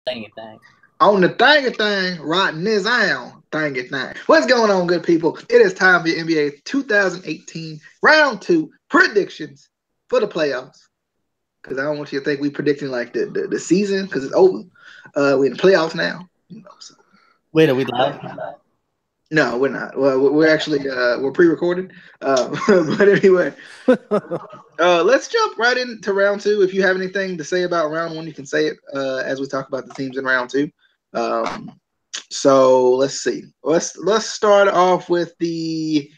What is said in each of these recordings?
Dang it, dang. On the thing, rotting this down. Thing. What's going on, good people? It is time for the NBA 2018 round two predictions for the playoffs. Because I don't want you to think we predicting like the season because it's over. We're in the playoffs now. So. Wait, are we live? No, we're not. Well, we're actually we're pre-recorded. But anyway, let's jump right into round two. If you have anything to say about round one, you can say it as we talk about the teams in round two. Um, so let's see. Let's start off with the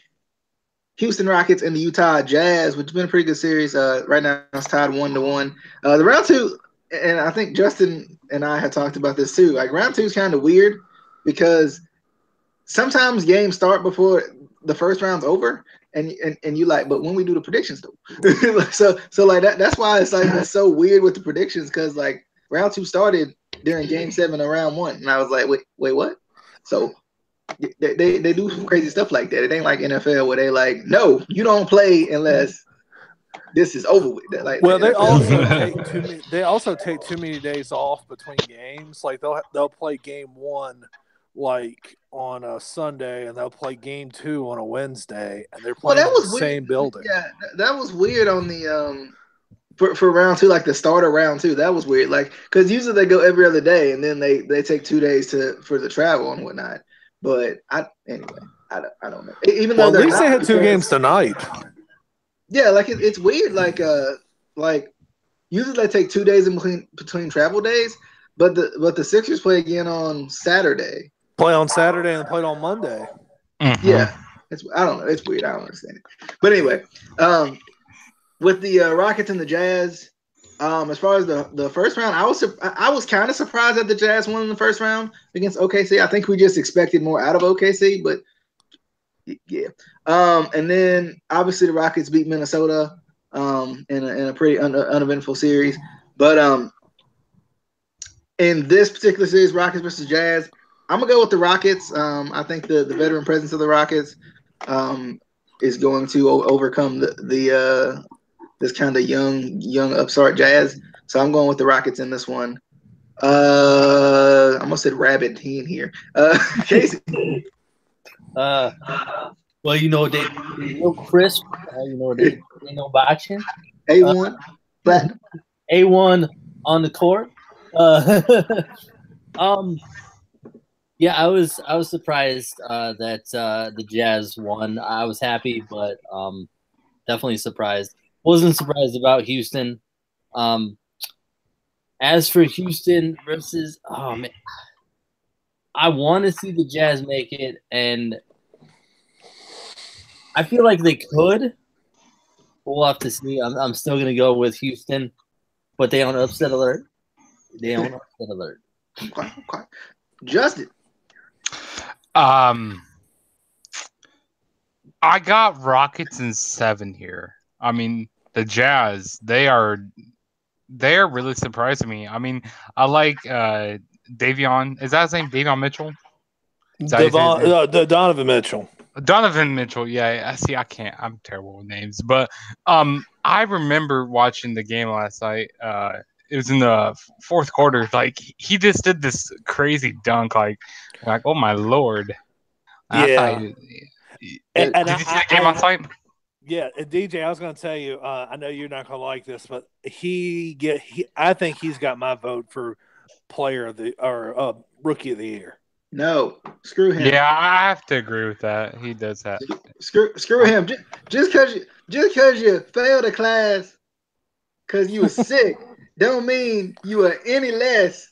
Houston Rockets and the Utah Jazz, which has been a pretty good series. Right now it's tied 1-1. The round two, and I think Justin and I had talked about this too. Like round two is kind of weird because sometimes games start before the first round's over, and you like, but when we do the predictions though, so like that's why it's like it's so weird with the predictions because like round two started during game seven of round one, and I was like, wait, what? So they do some crazy stuff like that. It ain't like NFL where they like, no, you don't play unless this is over with. Like the Well, they also NFL. take too many. They also take too many days off between games. Like they'll play game one like on a Sunday, and they'll play game two on a Wednesday, and they're Well, playing that in the was weird. same building. Yeah, that was weird on the for round two, like the start of round two. That was weird. Like because usually they go every other day, and then they take 2 days to for the travel and whatnot. But anyway, I don't know. Even Well, though at they're least they not had two because games tonight. yeah, like it's weird. Like usually they take 2 days in between travel days, but the Sixers play again on Saturday. Play on Saturday and play on Monday. Yeah, Mm-hmm. I don't know. It's weird. I don't understand it. But anyway, um, with the Rockets and the Jazz, as far as the first round, I was kind of surprised that the Jazz won in the first round against OKC. I think we just expected more out of OKC, but yeah. And then obviously the Rockets beat Minnesota in a pretty uneventful series. But in this particular series, Rockets versus Jazz, I'm gonna go with the Rockets. I think the veteran presence of the Rockets um, is going to overcome the this kind of young upstart Jazz. So I'm going with the Rockets in this one. I almost said Rabbit. He in here. Casey. Uh, well, they real crisp. They know boxing. A1 Platinum. A1 on the court. Uh, um, yeah, I was surprised that the Jazz won. I was happy, but definitely surprised. Wasn't surprised about Houston. Um, as for Houston versus, oh man, I want to see the Jazz make it, and I feel like they could. We'll have to see. I'm still gonna go with Houston, but they on upset alert. They on upset alert. Okay. Justin. Um, I got Rockets in 7 here. I mean, the Jazz, they are really surprising me. I mean, I like Davion. Is that his name? Davion Mitchell? Is that how you say his name? Donovan Mitchell. Donovan Mitchell. Yeah, I see. I can't. I'm terrible with names, but I remember watching the game last night. It was in the fourth quarter. Like he just did this crazy dunk. Like oh my lord! I thought Yeah, and did you see the game last night? yeah, DJ, I was going to tell you. I know you're not going to like this, but I think he's got my vote for player of the or rookie of the year. No, screw him. Yeah, I have to agree with that. He does that. Screw him. Just cause you failed a class because you were sick, don't mean you are any less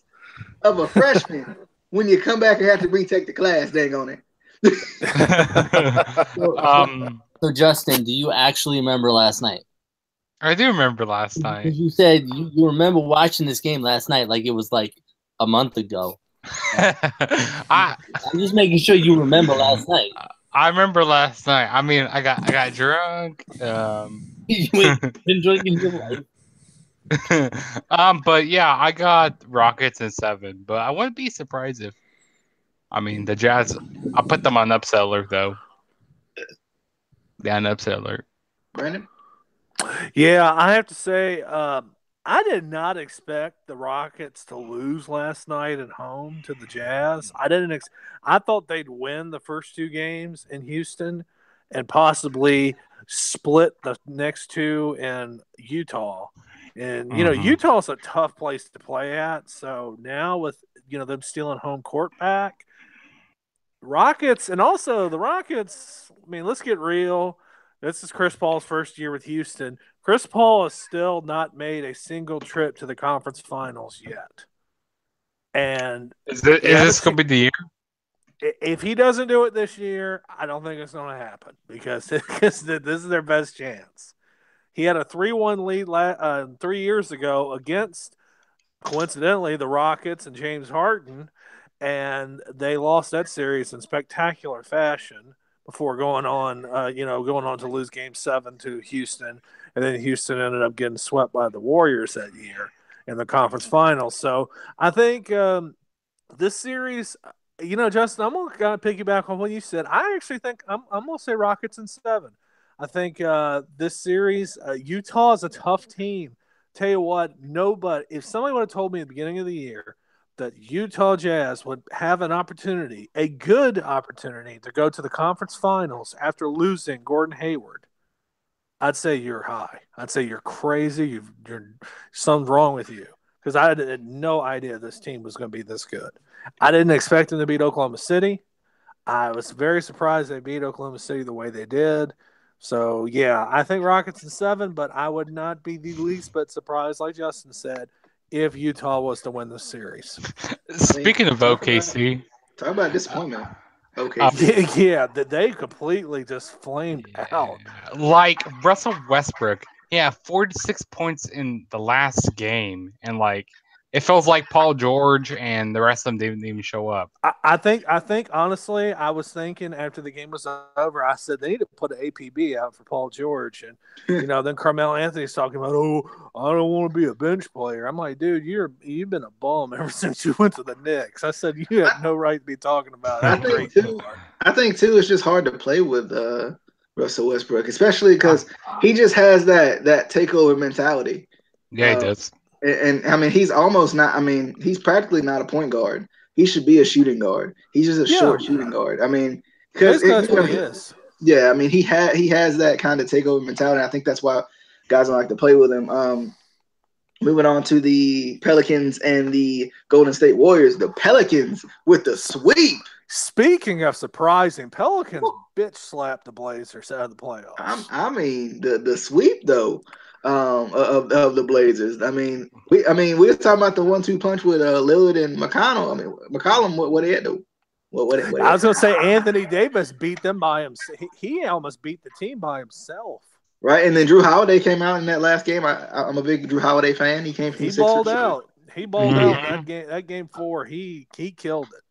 of a freshman when you come back and have to retake the class. Dang on it. So, so, um, so Justin, do you actually remember last night? I do remember last night. Because you said you remember watching this game last night like it was like a month ago. I I'm just making sure you remember last night. I remember last night. I mean, I got drunk. You ain't been drinking your life. But yeah, I got Rockets in 7. But I wouldn't be surprised if, I mean, the Jazz. I put them on upset alert though. Yeah, an upset alert. Brandon. Yeah, I have to say, I did not expect the Rockets to lose last night at home to the Jazz. I thought they'd win the first 2 games in Houston and possibly split the next 2 in Utah. And Utah's a tough place to play at. So now with them stealing home court back, Rockets, and also the Rockets. I mean, let's get real. This is Chris Paul's first year with Houston. Chris Paul has still not made a single trip to the conference finals yet. And is this going to be the year? If he doesn't do it this year, I don't think it's going to happen because this is their best chance. He had a 3-1 lead 3 years ago against, coincidentally, the Rockets and James Harden, and they lost that series in spectacular fashion before going on to lose Game 7 to Houston, and then Houston ended up getting swept by the Warriors that year in the conference finals. So I think this series, Justin, I'm going to piggyback on what you said. I actually think I'm going to say Rockets in 7. I think this series, Utah is a tough team. Tell you what, if somebody would have told me at the beginning of the year that Utah Jazz would have an opportunity, a good opportunity, to go to the conference finals after losing Gordon Hayward, I'd say you're high. I'd say you're crazy. Something's wrong with you, because I had no idea this team was going to be this good. I didn't expect them to beat Oklahoma City. I was very surprised they beat Oklahoma City the way they did. So, yeah, I think Rockets in 7, but I would not be the least bit surprised, like Justin said, if Utah was to win the series. Speaking of OKC. Talk about disappointment. OKC. Yeah, they completely just flamed out. Like Russell Westbrook, 46 points in the last game, and it feels like Paul George and the rest of them didn't even show up. I think honestly, I was thinking after the game was over, I said they need to put an APB out for Paul George, and then Carmelo Anthony's talking about, I don't want to be a bench player. I'm like, dude, you've been a bum ever since you went to the Knicks. I said you had no right to be talking about it. I think too, it's just hard to play with Russell Westbrook, especially because he just has that takeover mentality. Yeah, he does. And I mean, he's almost not. I mean, he's practically not a point guard. He should be a shooting guard. He's just a short shooting guard. I mean, because that's what he is. Yeah, I mean, he has that kind of takeover mentality. I think that's why guys don't like to play with him. Moving on to the Pelicans and the Golden State Warriors. The Pelicans with the sweep. Speaking of surprising, Pelicans bitch slapped the Blazers out of the playoffs. I mean, the sweep though. Of the Blazers. I mean, we were talking about the 1-2 punch with Lillard and McConnell. I mean, McCollum, what did he do? I was going to say Anthony Davis beat them by himself. He almost beat the team by himself. Right, and then Drew Holiday came out in that last game. I'm a big Drew Holiday fan. He came from. He balled out. He balled out that game 4. He killed it.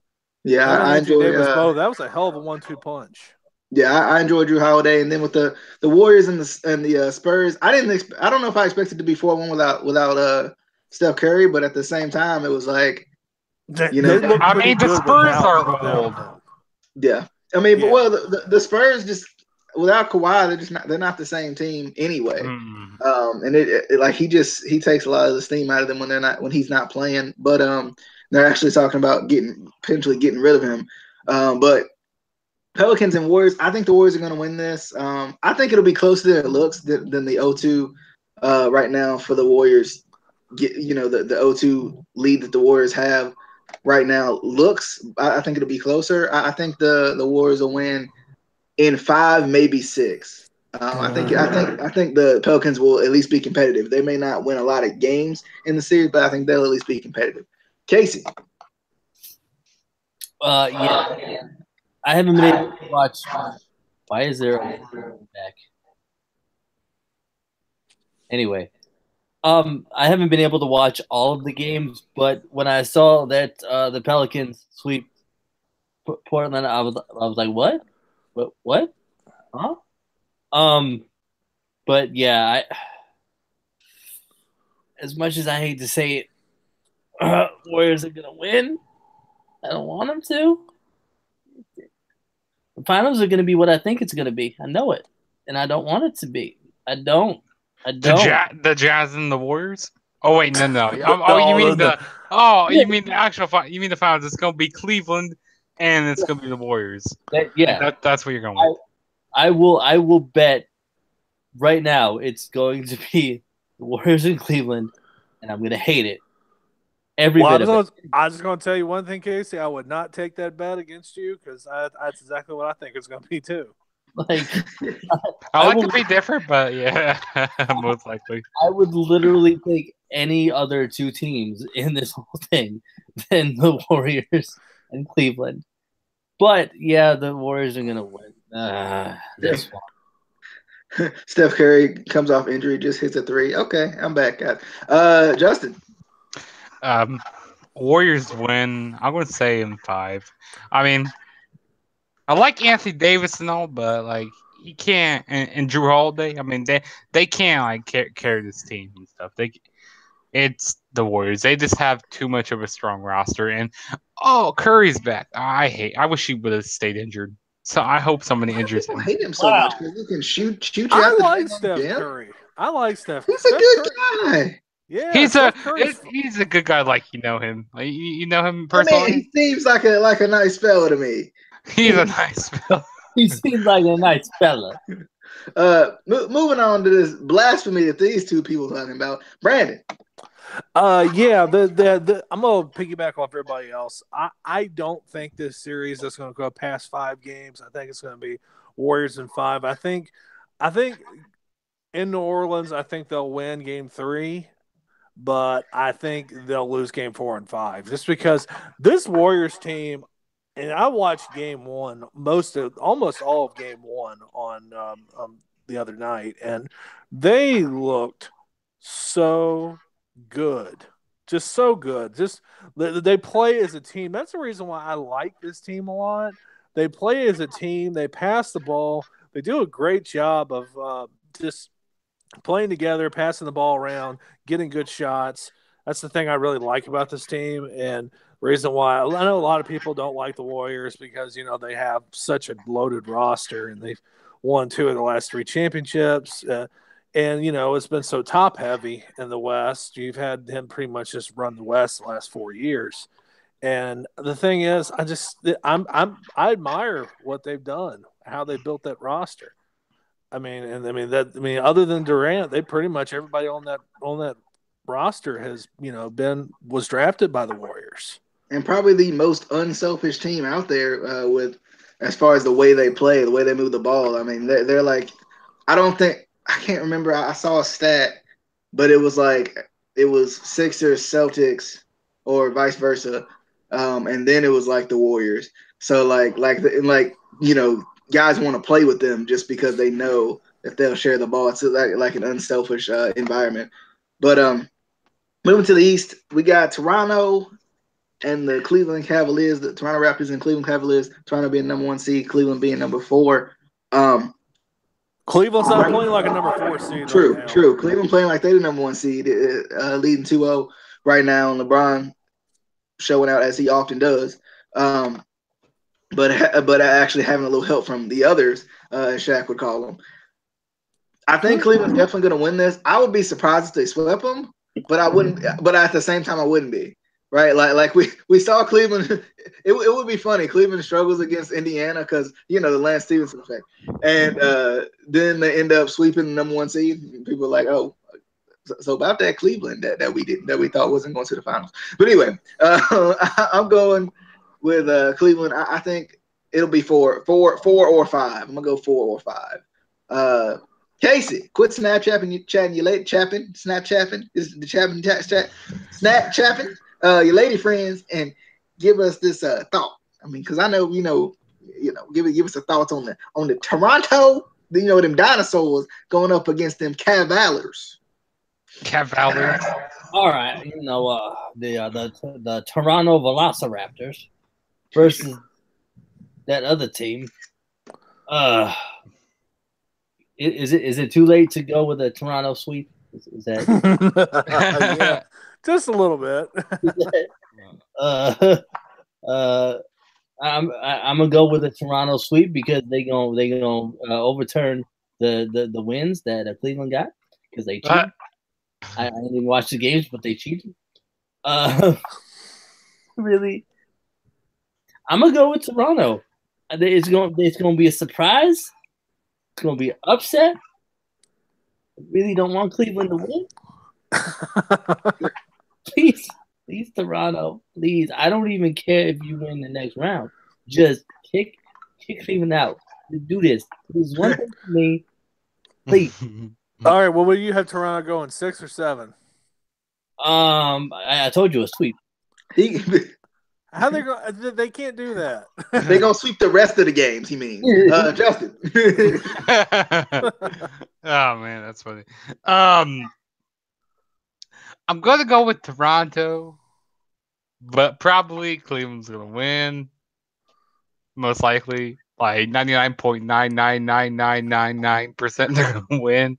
Yeah, I enjoyed both. That was a hell of a 1-2 punch. Yeah, I enjoyed Drew Holiday, and then with the Warriors and the Spurs, I don't know if I expected to be 4-1 without Steph Curry, but at the same time, it was like, I mean, the Spurs are old. Yeah, I mean, but well, the Spurs just without Kawhi, they're not the same team anyway. And he takes a lot of the steam out of them when he's not playing. But they're actually talking about potentially getting rid of him. But Pelicans and Warriors, I think the Warriors are going to win this. I think it'll be closer than it looks than the 0-2 right now for the Warriors. The 0-2 lead that the Warriors have right now looks. I think it'll be closer. I think the Warriors will win in 5, maybe 6. I think the Pelicans will at least be competitive. They may not win a lot of games in the series, but I think they'll at least be competitive. Casey. Yeah. I haven't been able to watch. Why is there a back? Anyway, I haven't been able to watch all of the games, but when I saw that the Pelicans sweep Portland, I was like, what? Huh? But yeah, as much as I hate to say it, Warriors are gonna win. I don't want them to. The finals are going to be what I think it's going to be. I know it, and I don't want it to be. I don't. The Jazz and the Warriors. Oh wait, no. You mean the actual final? You mean the finals? It's gonna be Cleveland, and it's gonna be the Warriors. That's what you're going with. I will bet right now it's going to be the Warriors in Cleveland, and I'm gonna hate it. Every bit of it. I was just going to tell you one thing, Casey. I would not take that bet against you because that's exactly what I think it's going to be too. Like, I like to be different, but yeah, most likely. I would literally take any other two teams in this whole thing than the Warriors and Cleveland. But yeah, the Warriors are going to win. This one. Steph Curry comes off injury, just hits a three. Okay, I'm back, guys. Justin. Warriors win. I'm going to say in 5. I mean, I like Anthony Davis and all, but like he can't. And Drew Holiday. I mean, they can't like carry this team and stuff. It's the Warriors. They just have too much of a strong roster. And Curry's back. I wish he would have stayed injured. So I hope somebody injures him. I hate him so much because he can shoot you I out like the Steph Curry. I like Steph. He's a good guy. Yeah, he's a good guy. Like you know him. Like, you know him personally. I mean, he seems like a nice fella to me. He's a nice fella. He seems like a nice fella. Moving on to this blasphemy that these two people talking about, Brandon. Yeah, I'm gonna piggyback off everybody else. I don't think this series is gonna go past 5 games. I think it's gonna be Warriors in 5. I think in New Orleans, I think they'll win Game 3, but I think they'll lose Game 4 and 5 just because this Warriors team. And I watched Game 1, almost all of Game 1 on the other night, and they looked so good, just so good. Just they play as a team. That's the reason why I like this team a lot. They play as a team. They pass the ball. They do a great job of just playing together, passing the ball around, getting good shots. That's the thing I really like about this team, and reason why I know a lot of people don't like the Warriors because they have such a loaded roster and they've won 2 of the last 3 championships, and it's been so top heavy in the West. You've had him pretty much just run the West the last 4 years, and the thing is, I admire what they've done, how they built that roster. Other than Durant, they pretty much everybody on that roster has was drafted by the Warriors. And probably the most unselfish team out there with as far as the way they play, the way they move the ball. I mean, they're like, I can't remember. I saw a stat, but it was Sixers, Celtics, or vice versa. And then it was like the Warriors. So guys want to play with them just because they know that they'll share the ball. It's like an unselfish environment. But moving to the East, we got Toronto and the Cleveland Cavaliers, the Toronto Raptors and Cleveland Cavaliers, Toronto being number 1 seed, Cleveland being number 4. Cleveland's not playing like a number 4 seed. True, right now. true. Cleveland playing like they're the number 1 seed, leading 2-0 right now, and LeBron showing out as he often does. But actually having a little help from the others, as Shaq would call them. I think Cleveland's definitely going to win this. I would be surprised if they swept them, but I wouldn't. But at the same time, I wouldn't be. Right, like we saw Cleveland. It would be funny. Cleveland struggles against Indiana because the Lance Stevenson effect, and then they end up sweeping the number 1 seed. People are like, "Oh, so about that Cleveland that we thought wasn't going to the finals." But anyway, I'm going with Cleveland. I think it'll be 4 or 5. I'm gonna go 4 or 5. Casey, quit Snapchatting. You late Snapchatting is the Snapchatting. Your lady friends, and give us this thought. I mean, because I know give us a thoughts on the Toronto, them dinosaurs going up against them Cavaliers. Cavaliers. All right, the Toronto Velociraptors versus that other team. Is it too late to go with a Toronto sweep? Is that? Yeah. Just a little bit. I'm gonna go with a Toronto sweep because they gonna overturn the wins that Cleveland got because they cheated. I didn't even watch the games, but they cheated. Really, I'm gonna go with Toronto. It's gonna be a surprise. It's gonna be an upset. I really don't want Cleveland to win. Please, Toronto. Please, I don't even care if you win the next round. Just kick Cleveland out. Do this. This is one thing for me. Please. All right. Well, will you have Toronto going 6 or 7? I told you a sweep. How they go? They can't do that. They're gonna sweep the rest of the games. He means Justin. Oh man, that's funny. I'm gonna go with Toronto, but probably Cleveland's gonna win. Most likely, like 99.99999% they're gonna win.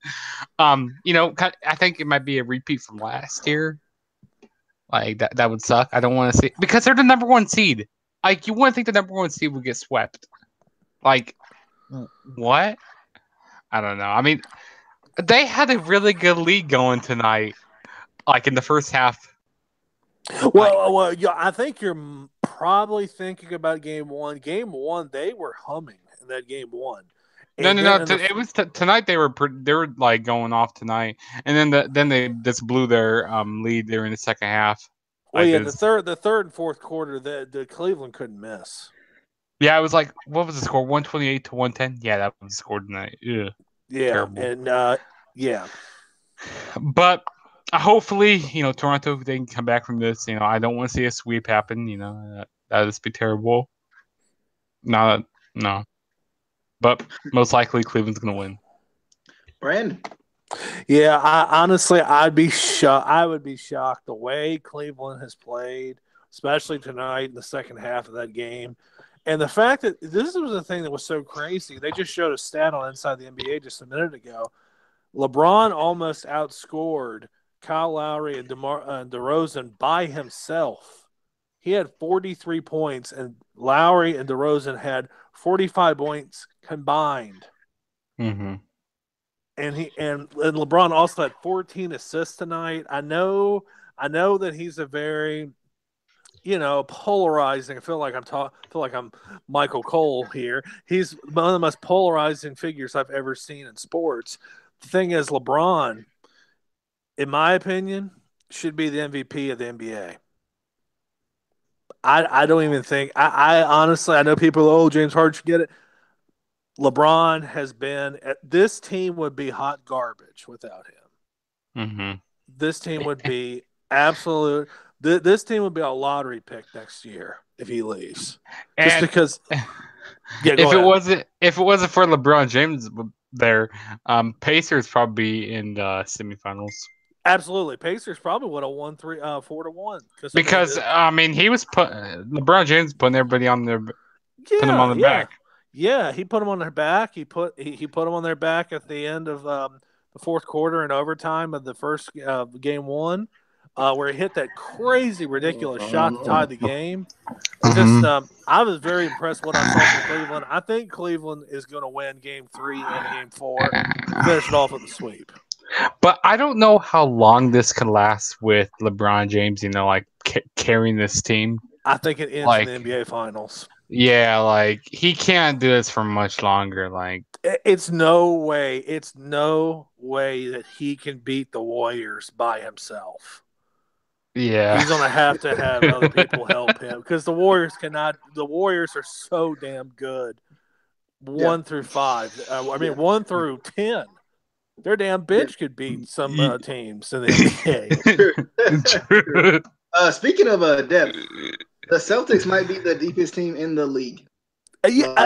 I think it might be a repeat from last year. Like that would suck. I don't want to see because they're the number 1 seed. Like you wouldn't think the number 1 seed would get swept. Like what? I don't know. I mean, they had a really good lead going tonight. Like in the first half. Well, yeah, I think you're probably thinking about game 1. Game 1, they were humming in that game 1. No. It was tonight. They were like going off tonight, and then they just blew their lead there in the second half. Well, yeah, the third and fourth quarter, the Cleveland couldn't miss. Yeah, it was like what was the score? 128 to 110. Yeah, that was the score tonight. Ugh, yeah, terrible. And yeah, but hopefully, Toronto they can come back from this. I don't want to see a sweep happen. That would just be terrible. No. But most likely Cleveland's going to win. Brandon. Yeah, I'd be shocked. I would be shocked the way Cleveland has played, especially tonight in the second half of that game. And the fact that this was the thing that was so crazy. They just showed a stat on Inside the NBA just a minute ago. LeBron almost outscored Kyle Lowry and DeRozan by himself. He had 43 points, and Lowry and DeRozan had 45 points combined. Mm-hmm. And LeBron also had 14 assists tonight. I know that he's a very, polarizing. I feel like I'm Michael Cole here. He's one of the most polarizing figures I've ever seen in sports. The thing is, LeBron, in my opinion, should be the MVP of the NBA. I don't even think I honestly, I know people, James Harden should get it. LeBron has been this team would be hot garbage without him. Mm-hmm. This team would be absolute. This team would be a lottery pick next year if he leaves. Just because. Yeah, if it wasn't for LeBron James there, Pacers probably in the semifinals. Absolutely, Pacers probably would have won 4-1 because he was LeBron James putting everybody on their putting them on the back. Yeah, he put them on their back. He put them on their back at the end of the fourth quarter and overtime of the first game 1, where he hit that crazy, ridiculous shot to tie the game. I was very impressed with what I saw from Cleveland. I think Cleveland is going to win game 3 and game 4, finish it off with a sweep. But I don't know how long this can last with LeBron James, carrying this team. I think it ends in the NBA Finals. Yeah, he can't do this for much longer. It's no way that he can beat the Warriors by himself. Yeah, he's gonna have other people help him because the Warriors cannot. The Warriors are so damn good. 1 through 5. 1 through 10. Their damn bench could beat some teams in the NBA. Speaking of depth, the Celtics might be the deepest team in the league.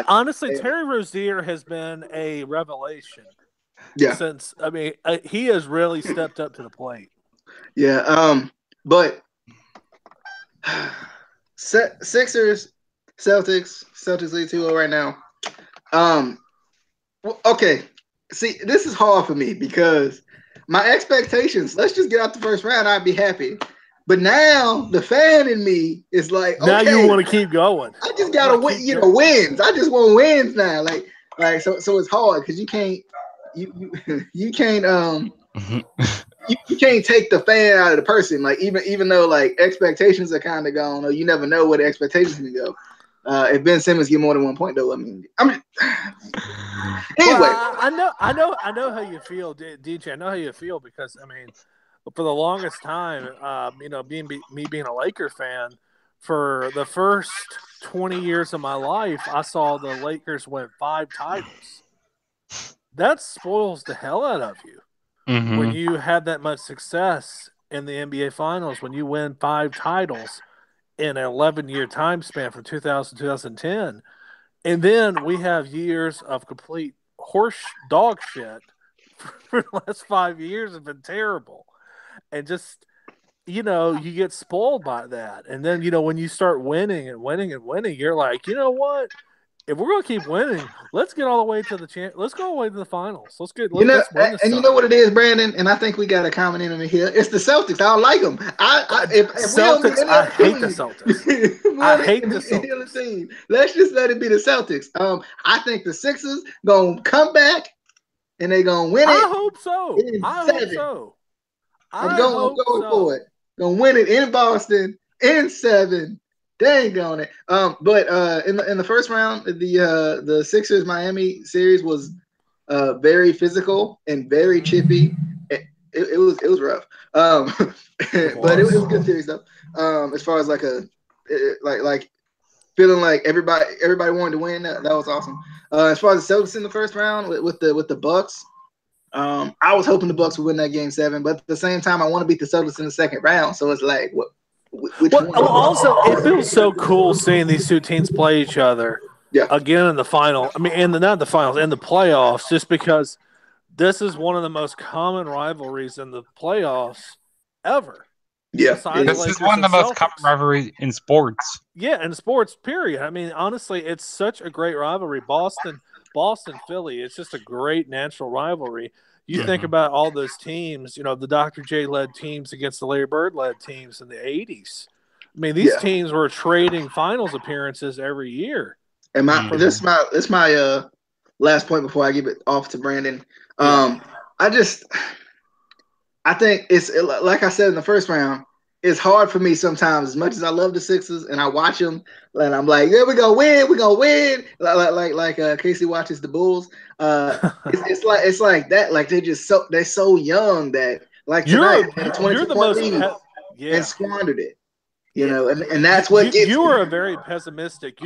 Honestly, Terry Rozier has been a revelation. Yeah. Since he has really stepped up to the plate. Yeah. But Sixers, Celtics lead 2-0 right now. Okay. See, this is hard for me because my expectations, let's just get out the first round, I'd be happy. But now the fan in me is like, now you want to keep going. I just gotta win, wins. I just want wins now. So it's hard because you can't you can't take the fan out of the person. Like even though like expectations are kind of gone, or you never know where the expectations can go. If Ben Simmons get more than 1 point, though, anyway. Well, I know how you feel, DJ. I know how you feel because I mean, for the longest time, me being a Laker fan, for the first 20 years of my life, I saw the Lakers win 5 titles. That spoils the hell out of you when you have that much success in the NBA Finals. When you win 5 titles in an 11-year time span from 2000 to 2010. And then we have years of complete horse dog shit for the last 5 years have been terrible. And just, you get spoiled by that. And then, when you start winning and winning and winning, you're like, you know what? If we're going to keep winning, let's get all the way to let's go all the way to the finals. Let's win this and you know what it is, Brandon? And I think we got a comment in here. It's the Celtics. I don't like them. I hate the Celtics. I hate the Celtics. Let's just let it be the Celtics. I think the Sixers going to come back and they're going to win it. I hope so. I'm going for it. Going to win it in Boston in 7. Dang on it. But in the first round, the Sixers Miami series was very physical and very chippy. It was rough. But it was a good series though. As far as like feeling like everybody wanted to win, that was awesome. As far as the Celtics in the first round with the Bucks, I was hoping the Bucks would win that game 7, but at the same time, I want to beat the Celtics in the second round. So it's like what. Also, it feels so cool seeing these two teams play each other again in the final. I mean, not the finals, in the playoffs, just because this is one of the most common rivalries in the playoffs ever. Yeah, this is one of the most common rivalries in sports. Yeah, in sports, period. I mean, honestly, it's such a great rivalry. Boston, Philly. It's just a great natural rivalry. You think about all those teams, the Dr. J led teams against the Larry Bird led teams in the 80s. I mean, these teams were trading finals appearances every year. And this is my last point before I give it off to Brandon. I think it's like I said in the first round. It's hard for me sometimes, as much as I love the Sixers and I watch them, and I'm like, yeah, we're gonna win. Like Casey watches the Bulls. It's like that. Like they're so young that like tonight, they had a 22-point lead and squandered it. And that's what gets you. You're a very pessimistic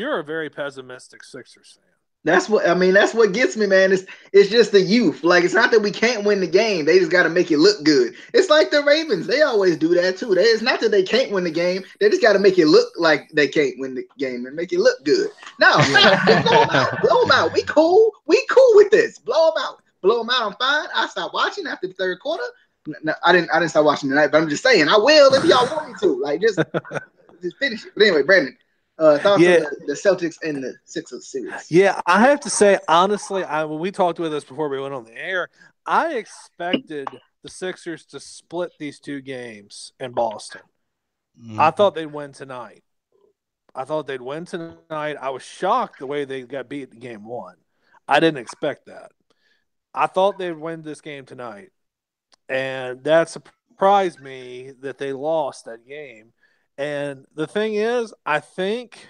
Sixers fan. That's what gets me, man. It's just the youth. Like, it's not that we can't win the game. They just got to make it look good. It's like the Ravens. They always do that too. It's not that they can't win the game. They just got to make it look like they can't win the game and make it look good. No, blow them out. We cool with this. Blow them out. I'm fine. I stopped watching after the third quarter. No, I didn't stop watching tonight, but I'm just saying I will if y'all want me to. Like, just finish it. But anyway, Brandon. Thoughts on the Celtics and the Sixers series? Yeah, I have to say, honestly, when we talked with this before we went on the air, I expected the Sixers to split these 2 games in Boston. I thought they'd win tonight. I was shocked the way they got beat in game 1. I didn't expect that. I thought they'd win this game tonight. And that surprised me that they lost that game. And the thing is, I think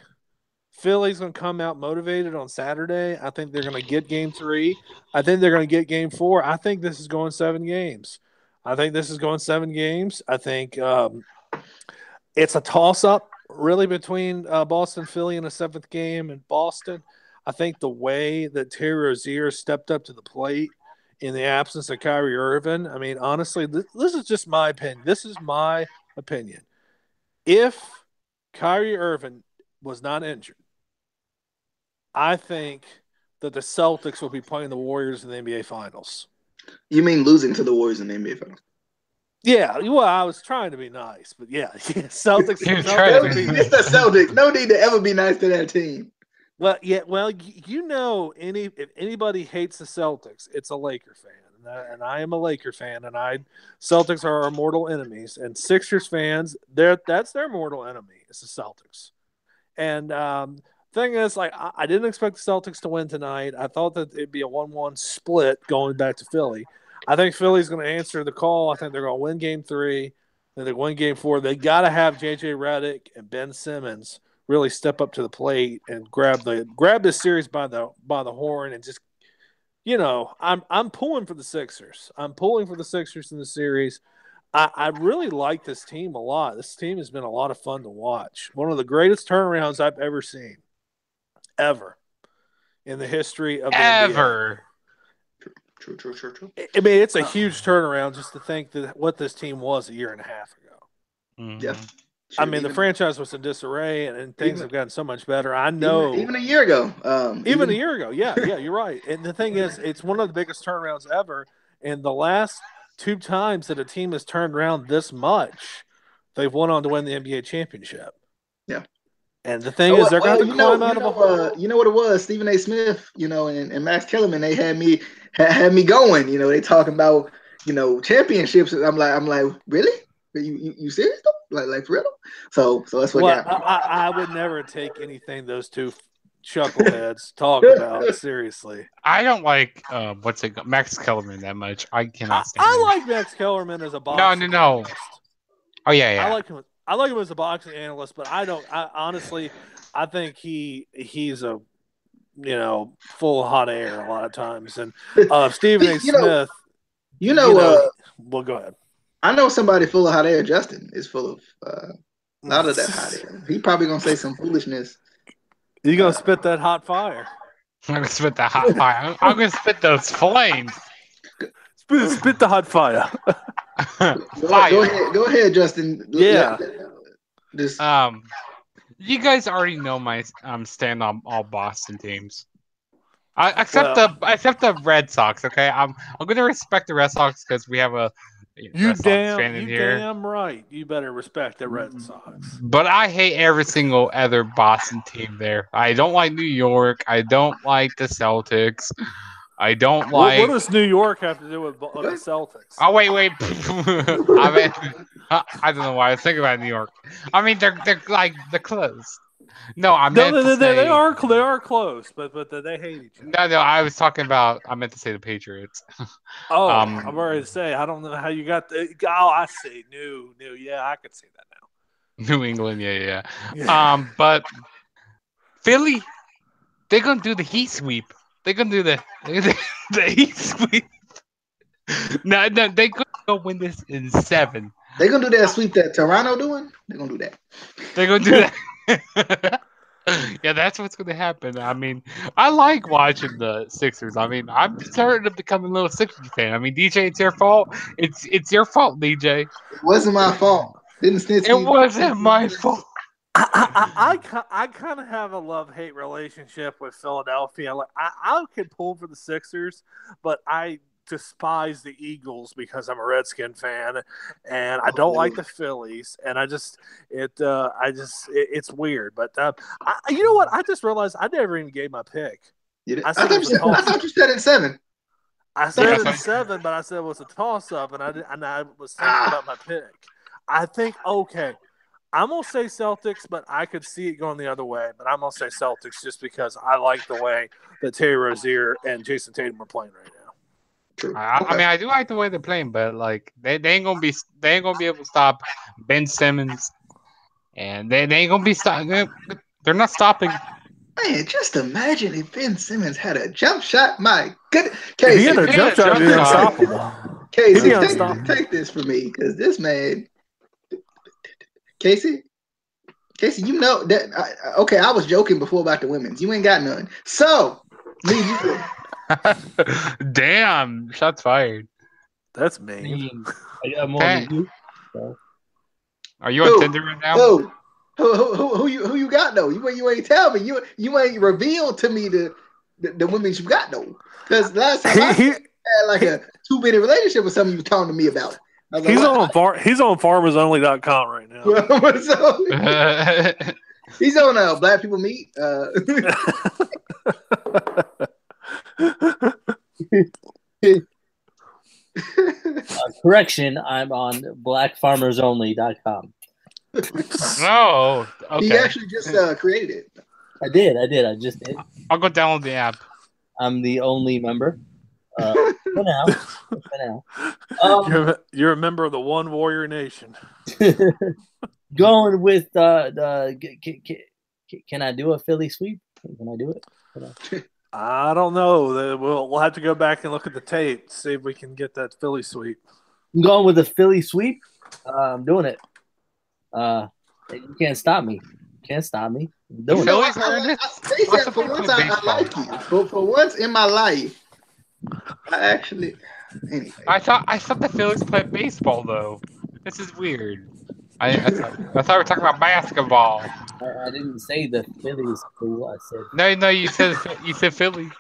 Philly's going to come out motivated on Saturday. I think they're going to get game 3. I think they're going to get game 4. I think this is going 7 games. I think it's a toss-up, really, between Boston, Philly in a 7th game in Boston. I think the way that Terry Rozier stepped up to the plate in the absence of Kyrie Irving, I mean, honestly, this is just my opinion. If Kyrie Irving was not injured, I think that the Celtics will be playing the Warriors in the NBA Finals. You mean losing to the Warriors in the NBA Finals? Yeah, well, I was trying to be nice, but yeah, Celtics. It's the Celtics. No need to ever be nice to that team. Well, yeah, if anybody hates the Celtics, it's a Laker fan. And I am a Laker fan, and Celtics are our mortal enemies. And Sixers fans, that's their mortal enemy. It's the Celtics. And thing is, like, I didn't expect the Celtics to win tonight. I thought that it'd be a 1-1 split going back to Philly. I think Philly's going to answer the call. I think they're going to win Game 3. Then they win Game 4. They got to have J.J. Redick and Ben Simmons really step up to the plate and grab this series by the horn and just, I'm pulling for the Sixers. I'm pulling for the Sixers in the series. I really like this team a lot. This team has been a lot of fun to watch. One of the greatest turnarounds I've ever seen, ever, in the history of the NBA. True. I mean, it's a huge turnaround just to think that what this team was a year and a half ago. Mm-hmm. Yeah. I mean, the franchise was in disarray, and things have gotten so much better. I know. Even a year ago. Even a year ago. Yeah, you're right. And the thing is, it's one of the biggest turnarounds ever. And the last 2 times that a team has turned around this much, they've went on to win the NBA championship. Yeah. And the thing is, they're going to climb out of a hole. You know what it was? Stephen A. Smith, and Max Kellerman, they had me going. They talking about, championships. I'm like, really? You serious though? Like for real? So that's what got me. I would never take anything those two chuckleheads talk about seriously. I don't like Max Kellerman that much. I cannot stand him. I like Max Kellerman as a boxing No. analyst. Oh yeah. I like him as a boxing analyst, but I honestly think he's a full of hot air a lot of times. And Stephen A. Smith, well, go ahead. I know somebody full of hot air. Justin is full of a lot of that hot air. He probably gonna say some foolishness. You gonna spit that hot fire? I'm gonna spit the hot fire. I'm gonna spit those flames. Spit the hot fire. Go ahead, Justin. Yeah. You guys already know my stand on all Boston teams. Except the Red Sox. Okay, I'm gonna respect the Red Sox because we have a damn right. You better respect the Red Sox. But I hate every single other Boston team there. I don't like New York. I don't like the Celtics. I don't like. What does New York have to do with the Celtics? Oh wait. I don't know why I was thinking about New York. I mean, they're close. No, they are close, but they hate each other. No, I meant to say the Patriots. Oh, I'm ready to say I don't know how you got the. Oh, I see. New. Yeah, I can see that now. New England, yeah. But Philly, they're gonna do the heat sweep. They're gonna do the heat sweep. No, they're gonna go win this in 7. They're gonna do that sweep that Toronto doing. They're gonna do that. They're gonna do that. Yeah, that's what's going to happen. I mean, I like watching the Sixers. I mean, I'm starting to become a little Sixers fan. I mean, DJ, it's your fault. It's your fault, DJ. It wasn't my fault. It wasn't my fault. I kind of have a love-hate relationship with Philadelphia. Like, I could pull for the Sixers, but I despise the Eagles because I'm a Redskin fan, and I don't like the Phillies, and it's weird. But you know what? I just realized I never even gave my pick. I thought you said it 7. I said it in 7, but I said it was a toss-up, and I was thinking about my pick. I think I'm gonna say Celtics, but I could see it going the other way. But I'm gonna say Celtics just because I like the way that Terry Rozier and Jason Tatum are playing right now. True. I mean, I do like the way they're playing, but like they ain't gonna be able to stop Ben Simmons, and they ain't gonna be stopping. They're not stopping. Man, just imagine if Ben Simmons had a jump shot. My good, Casey, he had a jump shot, be unstoppable. Casey, take this from me because this man, Casey, you know that. Okay, I was joking before about the women's. You ain't got none, so leave you. Damn, shots fired. That's mean. I got more than you. So. Are you on Tinder right now? Who you got though? You ain't tell me. You ain't revealed to me the women you got though. Because last time I had like a 2-minute relationship with something you were talking to me about. Like, he's on farmersonly.com right now. He's on Black People Meet. Correction, I'm on blackfarmersonly.com. Oh, okay. He actually just created it. I did. I just did. I'll go download the app. I'm the only member. For now. You're a member of the One Warrior Nation. Going with can I do a Philly sweep? Can I do it? I don't know. We'll have to go back and look at the tape, see if we can get that Philly sweep. I'm going with a Philly sweep. I'm doing it. You can't stop me. Can't stop me. I'm doing Philly's it. For once, I like you. For once in my life, I actually. Anyway. I thought the Phillies played baseball though. This is weird. I thought we were talking about basketball. I didn't say the Phillies cool. I said No. You said Philly.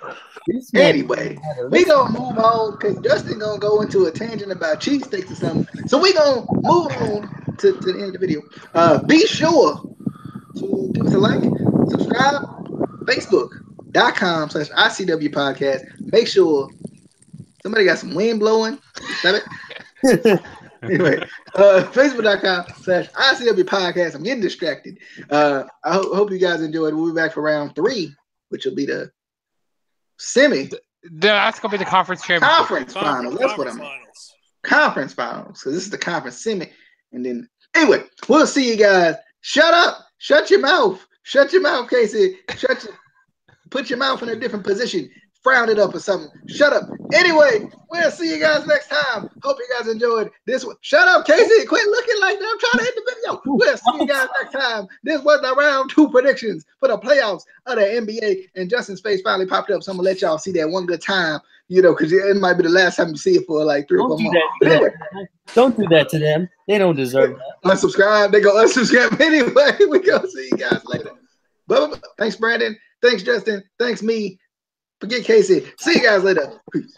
Anyway, we gonna move on because Justin gonna go into a tangent about cheesesteaks or something. So we gonna move on to the end of the video. Be sure to give us a like, subscribe, Facebook.com/ICW podcast. Make sure somebody got some wind blowing. Stop it. Anyway, Facebook.com/ICW podcast. I'm getting distracted. I hope you guys enjoyed. We'll be back for round 3, which will be the semi. That's gonna be the conference championship. Conference finals. That's what I mean. Conference finals. Because this is the conference semi. And then, anyway, we'll see you guys. Shut up. Shut your mouth. Shut your mouth, Casey. Put your mouth in a different position. Frown it up or something. Shut up. Anyway, we'll see you guys next time. Hope you guys enjoyed this one. Shut up, Casey. Quit looking like that. I'm trying to end the video. We'll see you guys next time. This was the round 2 predictions for the playoffs of the NBA. And Justin's face finally popped up. So I'm going to let y'all see that one good time, because it might be the last time you see it for like 3 or 4 months. Anyway. Don't do that to them. They don't deserve that. Unsubscribe. They go unsubscribe anyway. We go see you guys later. Bye-bye. Thanks, Brandon. Thanks, Justin. Thanks, me. Forget Casey. See you guys later. Peace.